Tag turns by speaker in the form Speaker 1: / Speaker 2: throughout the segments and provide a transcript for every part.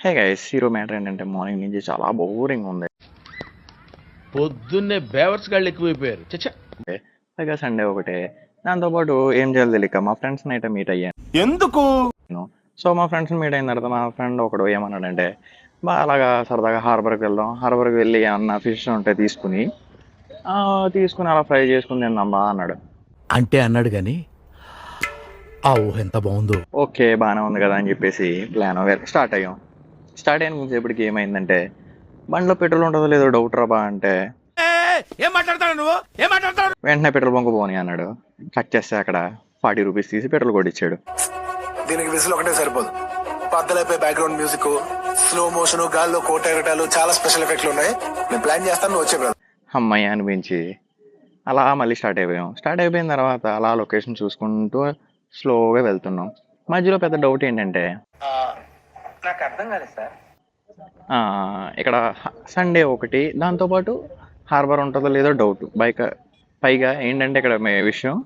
Speaker 1: Hey guys, hero matter ఏంటంటే morning నుంచి చాలా బోరింగ్ ఉంది.
Speaker 2: పొద్దున్నే బేవర్స్ గాళ్ళు ఎక్కువైపోయారు. చచ్చా
Speaker 1: పైగా సండే ఒకటే. దాంతోపాటు ఏం చేయాలో తెలియక మా ఫ్రెండ్స్ని అయితే మీట్ అయ్యాను.
Speaker 3: ఎందుకు?
Speaker 1: సో మా ఫ్రెండ్స్ని మీట్ అయిన తర్వాత మా ఫ్రెండ్ ఒకడు ఏమన్నాడంటే, అలాగా సరదాగా హార్బర్కి వెళ్దాం, హార్బర్కి వెళ్ళి ఏమన్నా ఫిష్ ఉంటే తీసుకుని అలా ఫ్రై చేసుకుని తిందాం బా అన్నాడు.
Speaker 3: అంటే అన్నాడు గాని ఆ ఊహ ఎంత బాగుందో.
Speaker 1: ఓకే, బాగానే ఉంది కదా అని చెప్పేసి ప్లాన్ స్టార్ట్ అయ్యాం. స్టార్ట్ అయిన కొంచెంసేపటికి ఏమైందంటే, బండిలో పెట్రోల్ ఉంటుందో లేదో డౌట్ రా బా అంటే,
Speaker 3: ఏం మాట్లాడతాడు నువ్వు? ఏం మాట్లాడతాడు?
Speaker 1: వెంటనే పెట్రోల్ బంక్ పోనీ అన్నాడు. కట్ చేస్తే అక్కడ 40 రూపీస్ తీసి పెట్రోల్ కొట్టించాడు.
Speaker 4: దీనికి విజిల్ ఒకటే సరిపోదు. పద్దలైపోయి బ్యాక్గ్రౌండ్ మ్యూజిక్, స్లో మోషన్, గాల్లో కోట ఎగటాలు, చాలా స్పెషల్ ఎఫెక్ట్లు ఉన్నాయి. నేను ప్లాన్ చేస్తాను, నువ్వు వచ్చే బ్రదర్.
Speaker 1: అమ్మాయి అనిపించి అలా మళ్ళీ స్టార్ట్ అయిపోయాం. స్టార్ట్ అయిపోయిన తర్వాత అలా లొకేషన్ చూసుకుంటూ స్లోగా వెళ్తున్నాం. మధ్యలో పెద్ద డౌట్ ఏంటంటే,
Speaker 4: నాకు అర్థం కాలేదు సార్.
Speaker 1: ఇక్కడ సండే ఒకటి, దాంతోపాటు హార్బర్ ఉంటుందో లేదో డౌట్. పైగా ఏంటంటే ఇక్కడ విషయం,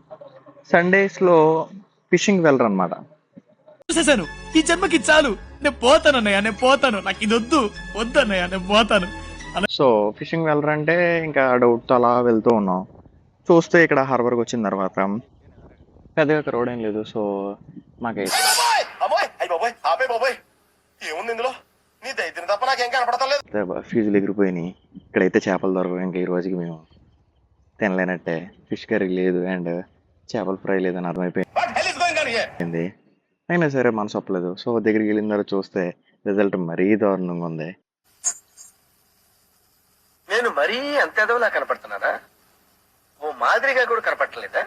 Speaker 1: సండేస్లో ఫిషింగ్ వెళ్ళరు అనమాట.
Speaker 3: చూసేసాను, ఈ జన్మకి చాలు, నేను పోతాను అన్నయ్య, నేను పోతాను, నాకు ఇది వద్దన్నయ్య, నేను పోతాను.
Speaker 1: సో ఫిషింగ్ వెళ్ళరంటే ఇంకా డౌట్తో అలా వెళ్తూ ఉన్నాం. చూస్తే ఇక్కడ హార్బర్కి వచ్చిన తర్వాత పెద్దగా క్రౌడ్ ఏం లేదు. సో మాకైతే
Speaker 4: ఏముంది ఇందులో? నీ దైత్యం తప్ప నాకేం కనపడతలేదు.
Speaker 1: ఫీజులు ఎగిరిపోయినాయి. ఇక్కడైతే చేపలు దొరకవు. ఇంకా ఈ రోజుకి మేము తినలేనట్టే. ఫిష్ కర్రీ లేదు అండ్ చేపల ఫ్రై లేదని అర్థమైపోయింది. అయినా సరే మనసు ఒప్పలేదు. సో దగ్గరికి వెళ్ళిన తర్వాత చూస్తే రిజల్ట్ మరీ దారుణంగా ఉంది.
Speaker 4: నేను మరీ అంత ఎదవలా కనపడుతున్నానా? ఓ మాదిరిగా కూడా కనపడలేదా?